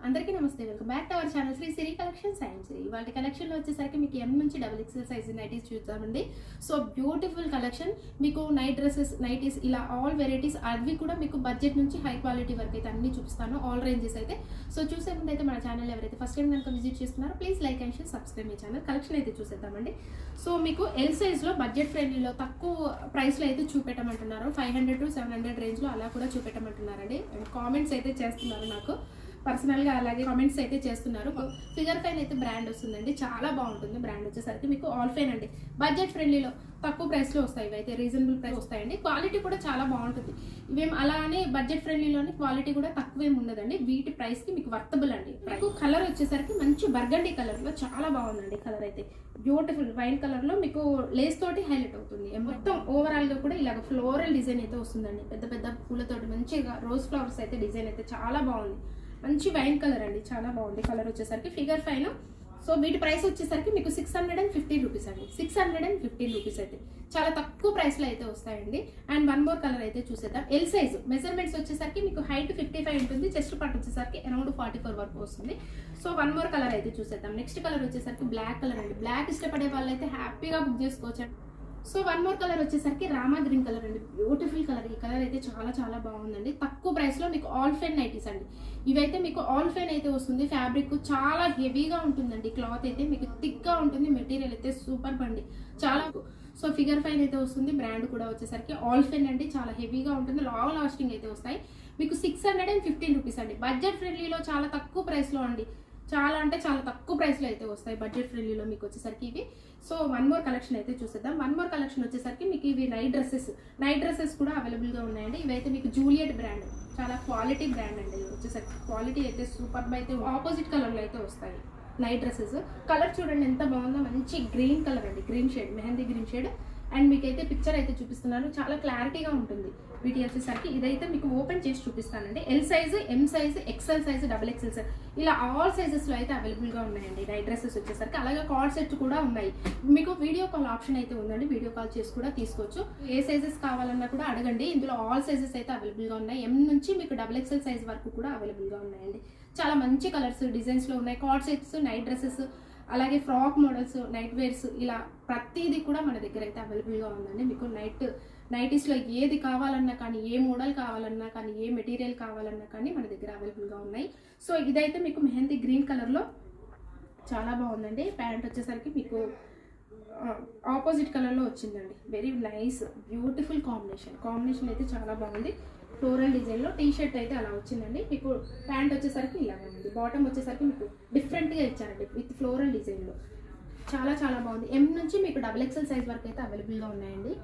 అందరికీ నమస్తే. Welcome back to our channel Shri Siri collections and Shri. వాళ్ళ కలెక్షన్లో వచ్చేసరికి మీకు ఎం నుంచి XXL సైజ్ నైటీస్ చూద్దామండి. So beautiful collection. మీకు నైట్ డ్రెస్సెస్, నైటీస్ ఇలా ఆల్ వెరైటీస్ అవి కూడా మీకు బడ్జెట్ నుంచి హై క్వాలిటీ వరకు అయితే అన్ని చూపిస్తాను. ఆల్ రేంజెస్ అయితే. సో చూసే ముందు అయితే మన ఛానల్ ఎవరైతే ఫస్ట్ టైం కనుక విజిట్ చేస్తున్నారో please like and share, subscribe my channel. Collection అయితే చూసేద్దామండి. సో మీకు ఎల్ సైజ్లో బడ్జెట్ ఫ్రెండ్లీలో తక్కువ ప్రైస్లో అయితే చూపెట్టమంటున్నారు. 500 to 700 రేంజ్లో అలా కూడా చూపెట్టమంటున్నారండి. కామెంట్స్ అయితే చేస్తున్నారు నాకు పర్సనల్గా, అలాగే కామెంట్స్ అయితే చేస్తున్నారు. ఫిగర్ ఫైన్ అయితే బ్రాండ్ వస్తుందండి, చాలా బాగుంటుంది. బ్రాండ్ వచ్చేసరికి మీకు ఆల్ ఫైన్ అండి. బడ్జెట్ ఫ్రెండ్లీలో తక్కువ ప్రైస్లో వస్తాయి. ఇవైతే రీజనబుల్ ప్రైస్ వస్తాయండి. క్వాలిటీ కూడా చాలా బాగుంటుంది. ఇవేం అలా అని బడ్జెట్ ఫ్రెండ్లీలోని క్వాలిటీ కూడా తక్కువేం ఉండదండి. వీటి ప్రైస్కి మీకు వర్తబుల్ అండి. మీకు కలర్ వచ్చేసరికి మంచి బర్గండీ కలర్లో చాలా బాగుందండి. కలర్ అయితే బ్యూటిఫుల్ వైన్ కలర్లో మీకు లేస్ తోటి హైలైట్ అవుతుంది. మొత్తం ఓవరాల్గా కూడా ఇలాగ ఫ్లోరల్ డిజైన్ అయితే వస్తుందండి. పెద్ద పెద్ద పూలతోటి మంచిగా రోజ్ ఫ్లవర్స్ అయితే డిజైన్ అయితే చాలా బాగుంది. మంచి వైన్ కలర్ అండి, చాలా బాగుంది. కలర్ వచ్చేసరికి ఫిగర్ ఫైన్. సో వీటి ప్రైస్ వచ్చేసరికి మీకు 615 రూపీస్ అండి. 615 రూపీస్ అయితే చాలా తక్కువ ప్రైస్లో అయితే వస్తాయండి. అండ్ వన్ మోర్ కలర్ అయితే చూసేద్దాం. ఎల్ సైజ్ మెజర్మెంట్స్ వచ్చేసరికి మీకు హైట్ 55 ఉంటుంది, చెస్ట్ పార్ట్ వచ్చేసరికి అరౌండ్ 44 వరకు వస్తుంది. సో వన్ మోర్ కలర్ అయితే చూసేద్దాం. నెక్స్ట్ కలర్ వచ్చేసరికి బ్లాక్ కలర్ అండి. బ్లాక్ ఇష్టపడే వాళ్ళు అయితే హ్యాపీగా బుక్ చేసుకోవచ్చు. సో వన్ మోర్ కలర్ వచ్చేసరికి రామా గ్రీన్ కలర్ అండి. Beautiful colour. ఈ కలర్ అయితే చాలా చాలా బాగుందండి. తక్కువ ప్రైస్లో మీకు ఆల్ ఫైన్ నైటీస్ అండి. ఇవైతే మీకు ఆల్ ఫైన్ అయితే వస్తుంది. ఫ్యాబ్రిక్ చాలా హెవీగా ఉంటుందండి. క్లాత్ అయితే మీకు థిక్గా ఉంటుంది. మెటీరియల్ అయితే సూపర్ అండి, చాలా. సో ఫిగర్ ఫైన్ అయితే వస్తుంది. బ్రాండ్ కూడా వచ్చేసరికి ఆల్ ఫైన్ అండి. చాలా హెవీగా ఉంటుంది. లాంగ్ లాస్టింగ్ అయితే వస్తాయి. మీకు 615 రూపీస్ అండి. బడ్జెట్ ఫ్రెండ్లీలో చాలా తక్కువ ప్రైస్లో అండి. చాలా అంటే చాలా తక్కువ ప్రైస్లో అయితే వస్తాయి బడ్జెట్ ఫ్రెండ్లీలో మీకు వచ్చేసరికి ఇవి. సో వన్ మోర్ కలెక్షన్ అయితే చూసేద్దాం. వన్ మోర్ కలెక్షన్ వచ్చేసరికి మీకు ఇవి నైట్ డ్రెస్సెస్ కూడా అవైలబుల్గా ఉన్నాయండి. ఇవైతే మీకు జూలియట్ బ్రాండ్, చాలా క్వాలిటీ బ్రాండ్ అండి. వచ్చేసరికి క్వాలిటీ అయితే సూపర్ అయితే ఆపోజిట్ కలర్లో అయితే వస్తాయి నైట్ డ్రెస్సెస్. కలర్ చూడండి ఎంత బాగుందో, మంచి గ్రీన్ కలర్ అండి, green shade, mehndi green shade. And మీకైతే పిక్చర్ అయితే చూపిస్తున్నాను, చాలా క్లారిటీగా ఉంటుంది. వీటి వచ్చేసరికి ఇదైతే మీకు ఓపెన్ చేసి చూపిస్తానండి. L size, M size, XL size, XXL size ఇలా ఆల్ సైజెస్లో అయితే అవైలబుల్గా ఉన్నాయండి నైట్ డ్రెస్సెస్ వచ్చేసరికి. అలాగే కార్డ్ సెట్ కూడా ఉన్నాయి. మీకు వీడియో కాల్ ఆప్షన్ అయితే ఉందండి. వీడియో కాల్ చేసి కూడా తీసుకోవచ్చు. ఏ సైజెస్ కావాలన్నా కూడా అడగండి. ఇందులో ఆల్ సైజెస్ అయితే అవైలబుల్గా ఉన్నాయి. ఎం నుంచి మీకు XXL సైజ్ వరకు కూడా అవైలబుల్గా ఉన్నాయండి. చాలా మంచి కలర్స్, డిజైన్స్లో ఉన్నాయి. కార్డ్ సెట్స్, నైట్ డ్రెస్సెస్, అలాగే ఫ్రాక్ మోడల్స్, నైట్ వేర్స్ ఇలా ప్రతిదీ కూడా మన దగ్గర అయితే అవైలబుల్గా ఉందండి. మీకు నైటీస్లో ఏది కావాలన్నా కానీ, ఏ మోడల్ కావాలన్నా కానీ, ఏ మెటీరియల్ కావాలన్నా కానీ మన దగ్గర అవైలబుల్గా ఉన్నాయి. సో ఇదైతే మీకు మెహందీ గ్రీన్ కలర్లో చాలా బాగుందండి. ప్యాంట్ వచ్చేసరికి మీకు ఆపోజిట్ కలర్లో వచ్చిందండి. వెరీ నైస్ బ్యూటిఫుల్ కాంబినేషన్ అయితే చాలా బాగుంది. ఫ్లోరల్ డిజైన్లో టీ షర్ట్ అయితే అలా వచ్చిందండి. మీకు ప్యాంట్ వచ్చేసరికి ఇలా ఉంది. బాటమ్ వచ్చేసరికి మీకు డిఫరెంట్గా ఇచ్చారండి విత్ ఫ్లోరల్ డిజైన్లో. చాలా చాలా బాగుంది. ఎం నుంచి మీకు XXL సైజ్ వరకు అయితే అవైలబుల్గా ఉన్నాయండి.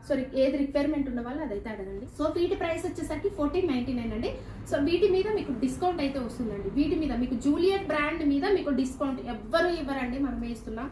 సో ఏది రిక్వైర్మెంట్ ఉన్న వాళ్ళు అదైతే అడగండి. సో వీటి ప్రైస్ వచ్చేసరికి 1499 అండి. సో వీటి మీద మీకు డిస్కౌంట్ అయితే వస్తుందండి. వీటి మీద మీకు జూలియట్ బ్రాండ్ మీద మీకు డిస్కౌంట్ ఎవ్వరు ఇవ్వరండి, మనమే ఇస్తున్నాం.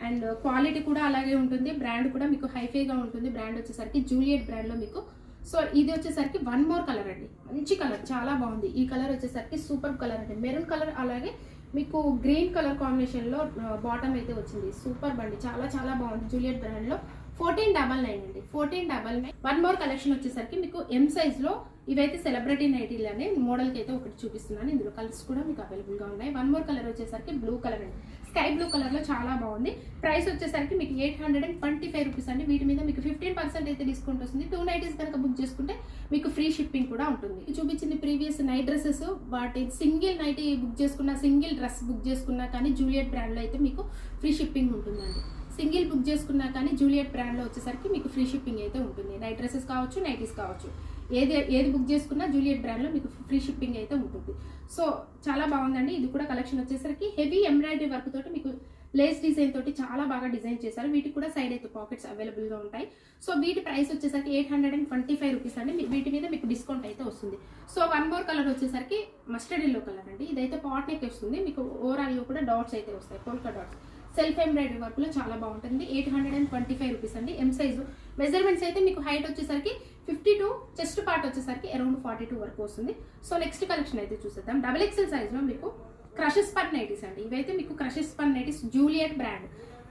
అండ్ క్వాలిటీ కూడా అలాగే ఉంటుంది. బ్రాండ్ కూడా మీకు హైఫైగా ఉంటుంది. బ్రాండ్ వచ్చేసరికి జూలియట్ బ్రాండ్లో మీకు. సో ఇది వచ్చేసరికి వన్ మోర్ కలర్ అండి. మంచి కలర్, చాలా బాగుంది. ఈ కలర్ వచ్చేసరికి సూపర్ కలర్ అండి. మెరూన్ కలర్ అలాగే మీకు గ్రీన్ కలర్ కాంబినేషన్లో బాటమ్ అయితే వచ్చింది. సూపర్ బండి, చాలా చాలా బాగుంది. జూలియట్ బ్రాండ్లో 1499 అండి. 1499. వన్ మోర్ కలెక్షన్ వచ్చేసరికి మీకు ఎం సైజ్లో ఇవైతే సెలబ్రిటీ నైటీలు అనే మోడల్కి అయితే ఒకటి చూపిస్తున్నాను. ఇందులో కలర్స్ కూడా మీకు అవైలబుల్గా ఉన్నాయి. వన్ మోర్ కలర్ వచ్చేసరికి బ్లూ కలర్ అండి. స్కై బ్లూ కలర్లో చాలా బాగుంది. ప్రైస్ వచ్చేసరికి మీకు 825 రూపీస్ అండి. వీటి మీద మీకు 15% అయితే డిస్కౌంట్ వస్తుంది. 2 నైటీస్ కనుక బుక్ చేసుకుంటే మీకు ఫ్రీ షిప్పింగ్ కూడా ఉంటుంది. చూపించింది ప్రీవియస్ నైట్ డ్రెస్సెస్. వాటి సింగిల్ నైటీ బుక్ చేసుకున్నా, సింగిల్ డ్రెస్ బుక్ చేసుకున్నా కానీ జూలియట్ బ్రాండ్లో అయితే మీకు ఫ్రీ షిప్పింగ్ ఉంటుందండి. సింగిల్ బుక్ చేసుకున్నా కానీ జూలియట్ బ్రాండ్లో వచ్చేసరికి మీకు ఫ్రీ షిప్పింగ్ అయితే ఉంటుంది. నైట్ డ్రెస్సెస్ కావచ్చు, నైటీస్ కావచ్చు, ఏది బుక్ చేసుకున్నా జూలియట్ బ్రాండ్లో మీకు ఫ్రీ షిప్పింగ్ అయితే ఉంటుంది. సో చాలా బాగుందండి. ఇది కూడా కలెక్షన్ వచ్చేసరికి హెవీ ఎంబ్రాయిడరీ వర్క్ తోటి మీకు లేస్ డిజైన్ తోటి చాలా బాగా డిజైన్ చేశారు. వీటికి కూడా సైడ్ అయితే పాకెట్స్ అవైలబుల్గా ఉంటాయి. సో వీటి ప్రైస్ వచ్చేసరికి 825 రూపీస్ అండి. వీటి మీద మీకు డిస్కౌంట్ అయితే వస్తుంది. సో వన్ మోర్ కలర్ వచ్చేసరికి మస్టర్డ్ ఎల్లో కలర్ అండి. ఇదైతే పాట్ నెక్ వస్తుంది. మీకు ఓవరాల్గా కూడా డాట్స్ అయితే వస్తాయి, పోల్కా డాట్స్. సెల్ఫ్ ఎంబ్రాయిడరీ వర్క్లో చాలా బాగుంటుంది. 825 రూపీస్ అండి. ఎం సైజు మెజర్మెంట్స్ అయితే మీకు హైట్ వచ్చేసరికి 52, చెస్ట్ పార్ట్ వచ్చేసరికి అరౌండ్ 42 వరకు వస్తుంది. సో నెక్స్ట్ కలెక్షన్ అయితే చూసేద్దాం. XXL సైజ్లో మీకు క్రషెస్ పన్ నైటీస్ అండి. ఇవైతే మీకు క్రషెస్ పన్ నైటీస్ జూలియట్ బ్రాండ్.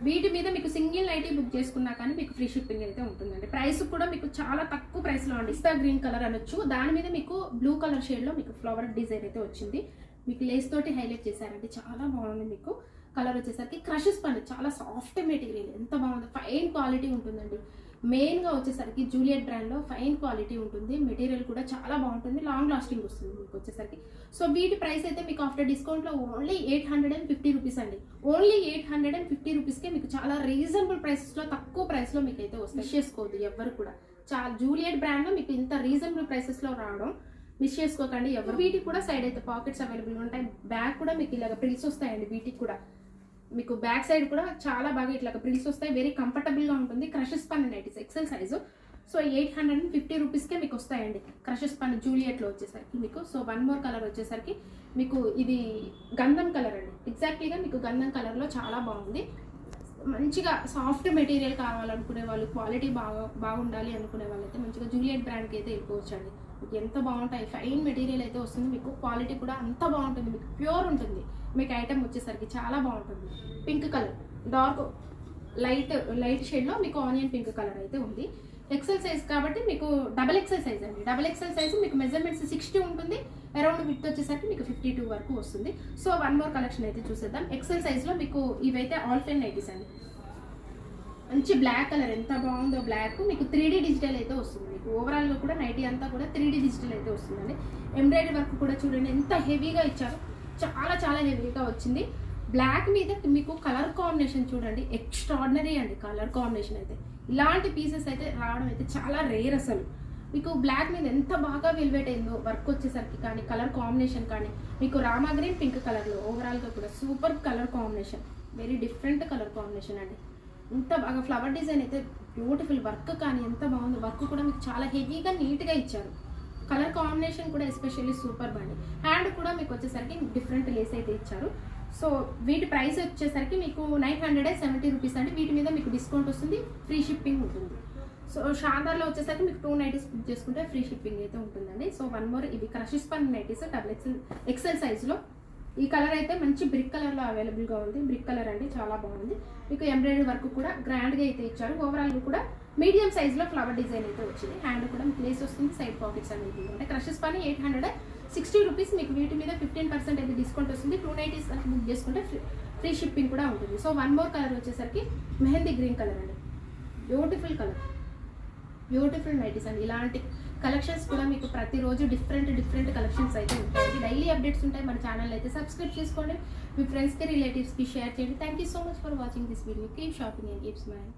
వీటి మీద మీకు సింగిల్ నైటీ బుక్ చేసుకున్నా కానీ మీకు ఫ్రీ షిప్పింగ్ అయితే ఉంటుందండి. ప్రైస్ కూడా మీకు చాలా తక్కువ ప్రైస్లో అండి. ఇస్తా గ్రీన్ కలర్ అనొచ్చు. దాని మీద మీకు బ్లూ కలర్ షేడ్లో మీకు ఫ్లవర్ డిజైన్ అయితే వచ్చింది. మీకు లేస్ తోటి హైలైట్ చేశారండి, చాలా బాగుంది. మీకు కలర్ వచ్చేసరికి క్రషెస్ పని చాలా సాఫ్ట్ మెటీరియల్, ఎంత బాగుంది, ఫైన్ క్వాలిటీ ఉంటుందండి. మెయిన్గా వచ్చేసరికి జూలియట్ బ్రాండ్లో ఫైన్ క్వాలిటీ ఉంటుంది, మెటీరియల్ కూడా చాలా బాగుంటుంది, లాంగ్ లాస్టింగ్ వస్తుంది మీకు వచ్చేసరికి. సో వీటి ప్రైస్ అయితే మీకు ఆఫ్టర్ డిస్కౌంట్లో ఓన్లీ 850 రూపీస్ అండి. ఓన్లీ 850 రూపీస్కే మీకు చాలా రీజనబుల్ ప్రైసెస్లో, తక్కువ ప్రైస్లో మీకు అయితే వస్తాయి. చేసుకోవద్దు ఎవరు కూడా, చాలా జూలియట్ బ్రాండ్లో మీకు ఇంత రీజనబుల్ ప్రైసెస్లో రావడం మిస్ చేసుకోకండి ఎవరు. వీటికి కూడా సైడ్ అయితే పాకెట్స్ అవైలబుల్ ఉంటాయి, బ్యాక్ కూడా మీకు ఇలాగ ప్రిల్స్ వస్తాయండి. వీటికి కూడా మీకు బ్యాక్ సైడ్ కూడా చాలా బాగా ఇట్లా ప్రిల్స్ వస్తాయి, వెరీ కంఫర్టబుల్గా ఉంటుంది. క్రషెస్ పన్ను నైటీస్ ఎక్సెల్ సైజు. సో 850 రూపీస్కే మీకు వస్తాయండి క్రషెస్ పన్ను జూలియట్లో వచ్చేసరికి మీకు. సో వన్ మోర్ కలర్ వచ్చేసరికి మీకు ఇది గంధం కలర్ అండి, ఎగ్జాక్ట్లీగా మీకు గంధం కలర్లో చాలా బాగుంది. మంచిగా సాఫ్ట్ మెటీరియల్ కావాలనుకునే వాళ్ళు, క్వాలిటీ బాగుండాలి అనుకునే వాళ్ళు అయితే మంచిగా జూలియట్ బ్రాండ్కి అయితే వెళ్ళిపోవచ్చండి. మీకు ఎంత బాగుంటాయి, ఫైన్ మెటీరియల్ అయితే వస్తుంది, మీకు క్వాలిటీ కూడా అంత బాగుంటుంది, మీకు ప్యూర్ ఉంటుంది. మీకు ఐటమ్ వచ్చేసరికి చాలా బాగుంటుంది. పింక్ కలర్, డార్క్ లైట్ షేడ్లో మీకు ఆనియన్ పింక్ కలర్ అయితే ఉంది. ఎక్సెల్ సైజ్ కాబట్టి మీకు డబల్ ఎక్సెల్ సైజ్ అండి. డబల్ ఎక్సెల్ సైజ్ మీకు మెజర్మెంట్స్ 60 ఉంటుంది, అరౌండ్ విత్ వచ్చేసరికి మీకు 52 వరకు వస్తుంది. సో వన్ మోర్ కలెక్షన్ అయితే చూసేద్దాం. ఎక్సెల్ సైజ్లో మీకు ఇవైతే ఆల్ ఫైన్ నైటీస్ అండి, మంచి బ్లాక్ కలర్, ఎంత బాగుందో బ్లాక్. మీకు 3D డిజిటల్ అయితే వస్తుంది. మీకు ఓవరాల్గా కూడా నైటీ అంతా కూడా 3D డిజిటల్ అయితే వస్తుందండి. ఎంబ్రాయిడరీ వర్క్ కూడా చూడండి ఎంత హెవీగా ఇచ్చారు, చాలా హెవీగా వచ్చింది. బ్లాక్ మీద మీకు కలర్ కాంబినేషన్ చూడండి, ఎక్స్ట్రాడినరీ అండి కలర్ కాంబినేషన్ అయితే. ఇలాంటి పీసెస్ అయితే రావడం అయితే చాలా రేర్ అసలు. మీకు బ్లాక్ మీద ఎంత బాగా వెల్వెట్ అయిందో వర్క్ వచ్చేసరికి కానీ, కలర్ కాంబినేషన్ కానీ, మీకు రామా గ్రీన్ పింక్ కలర్లో ఓవరాల్గా కూడా super colour combination, very different colour combination అండి. ఇంత బాగా ఫ్లవర్ డిజైన్ అయితే బ్యూటిఫుల్, వర్క్ కానీ ఎంత బాగుంది, వర్క్ కూడా మీకు చాలా హెవీగా నీట్గా ఇచ్చారు. కలర్ కాంబినేషన్ కూడా ఎస్పెషల్లీ సూపర్ బండి. హ్యాండ్ కూడా మీకు వచ్చేసరికి డిఫరెంట్ లేస్ అయితే ఇచ్చారు. సో వీటి ప్రైస్ వచ్చేసరికి మీకు 970 రూపీస్ అండి. వీటి మీద మీకు డిస్కౌంట్ వస్తుంది, ఫ్రీ షిప్పింగ్ ఉంటుంది. సో షాందార్లో వచ్చేసరికి మీకు 2 నైటీస్ బుక్ చేసుకుంటే ఫ్రీ షిప్పింగ్ అయితే ఉంటుందండి. సో వన్ మోర్, ఇవి క్రషెస్ పన్ నైటీస్ డబుల్ ఎక్సెల్ సైజులో. ఈ కలర్ అయితే మంచి బ్రిక్ కలర్లో అవైలబుల్గా ఉంది, బ్రిక్ కలర్ అండి, చాలా బాగుంది. మీకు ఎంబ్రాయిడరీ వర్క్ కూడా గ్రాండ్గా అయితే ఇచ్చారు. ఓవరాల్గా కూడా మీడియం సైజ్లో ఫ్లవర్ డిజైన్ అయితే వచ్చింది. హ్యాండ్ కూడా మీకు లేస్ వస్తుంది, సైడ్ పాకెట్స్ అనేది ఉంటాయి. క్రషెస్ పని 860 రూపీస్. మీకు వీటి మీద 15% అయితే డిస్కౌంట్ వస్తుంది. 2 నైటీస్ బుక్ చేసుకుంటే ఫ్రీ షిప్పింగ్ కూడా ఉంటుంది. సో వన్ మోర్ కలర్ వచ్చేసరికి మెహందీ గ్రీన్ కలర్ అండి, బ్యూటిఫుల్ కలర్, బ్యూటిఫుల్ నైటీస్ అండి. ఇలాంటి కలెక్షన్స్ కూడా మీకు ప్రతిరోజు డిఫరెంట్ కలెక్షన్స్ అయితే ఉంటాయి. డైలీ అప్డేట్స్ ఉంటాయి. మన ఛానల్ అయితే సబ్స్క్రైబ్ చేసుకోండి, మీ ఫ్రెండ్స్కి రిలేటివ్స్కి షేర్ చేయండి. Thank you so much for watching this video. Keep shopping and keep smiling.